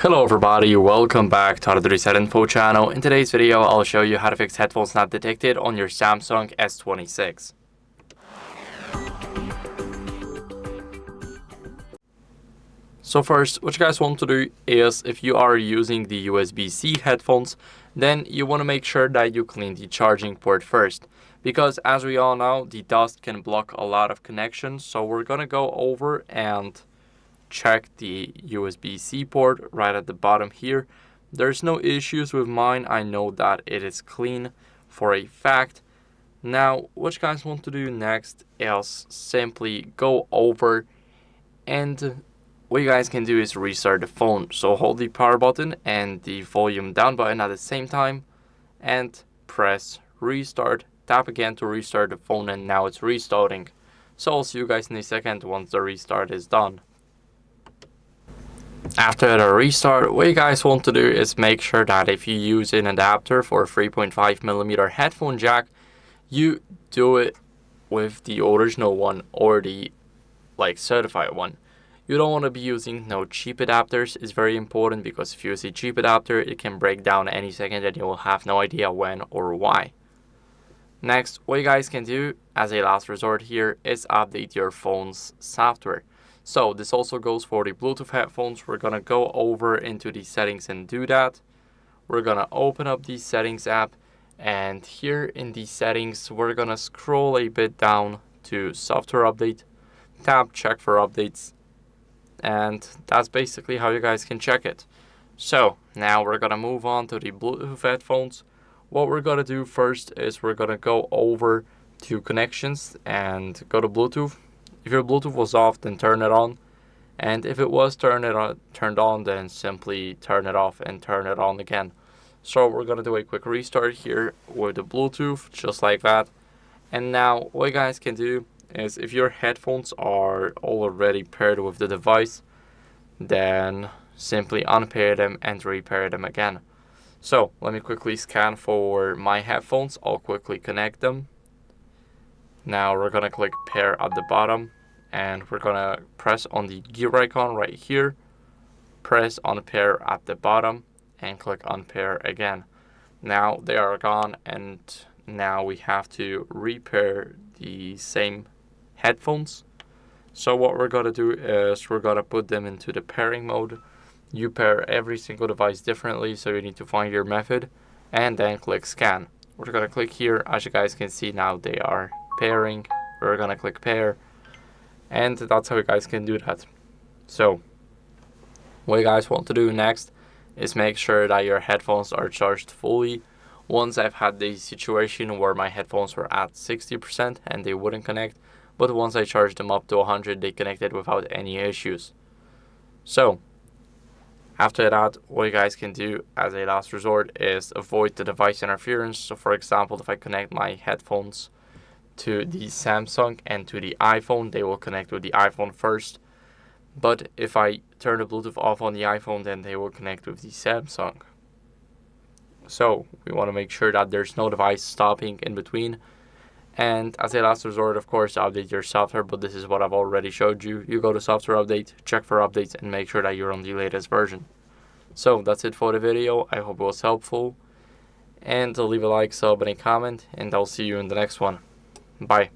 Hello everybody, welcome back to HardReset.Info channel. In today's video, I'll show you how to fix headphones not detected on your Samsung S26. So first, what you guys want to do is, if you are using the USB-C headphones, then you want to make sure that you clean the charging port first. Because as we all know, the dust can block a lot of connections. So we're going to go over and check the USB-C port right at the bottom here. There's no issues with mine. I know that it is clean for a fact. Now, what you guys want to do next is simply go over, and what you guys can do is restart the phone. So hold the power button and the volume down button at the same time and press restart. Tap again to restart the phone, and now it's restarting. So I'll see you guys in a second once the restart is done. After the restart, what you guys want to do is make sure that if you use an adapter for a 3.5mm headphone jack, you do it with the original one or the certified one. You don't want to be using no cheap adapters. It's very important, because if you use a cheap adapter, it can break down any second and you will have no idea when or why. Next, what you guys can do as a last resort here is update your phone's software. So this also goes for the Bluetooth headphones. We're going to go over into the settings and do that. We're going to open up the settings app, and here in the settings, we're going to scroll a bit down to software update, tap check for updates, and that's basically how you guys can check it. So now we're going to move on to the Bluetooth headphones. What we're going to do first is we're going to go over to connections and go to Bluetooth. If your Bluetooth was off, then turn it on. And if it was turned on, then simply turn it off and turn it on again. So we're going to do a quick restart here with the Bluetooth, just like that. And now what you guys can do is, if your headphones are already paired with the device, then simply unpair them and repair them again. So let me quickly scan for my headphones. I'll quickly connect them. Now we're going to click pair at the bottom, and we're going to press on the gear icon right here, press unpair at the bottom, and click unpair again. Now they are gone, and now we have to repair the same headphones. So what we're going to do is we're going to put them into the pairing mode. You pair every single device differently, so you need to find your method and then click scan. We're going to click here. As you guys can see, now they are pairing. We're going to click pair, and that's how you guys can do that. So what you guys want to do next is make sure that your headphones are charged fully. Once I've had the situation where my headphones were at 60% and they wouldn't connect, but once I charged them up to 100, they connected without any issues. So after that, what you guys can do as a last resort is avoid the device interference. So for example, if I connect my headphones to the Samsung and to the iPhone, they will connect with the iPhone first. But if I turn the Bluetooth off on the iPhone, then they will connect with the Samsung. So we want to make sure that there's no device stopping in between. And as a last resort, of course, update your software, but this is what I've already showed you. You go to software update, check for updates, and make sure that you're on the latest version. So that's it for the video. I hope it was helpful. And leave a like, sub, and a comment, and I'll see you in the next one. Bye.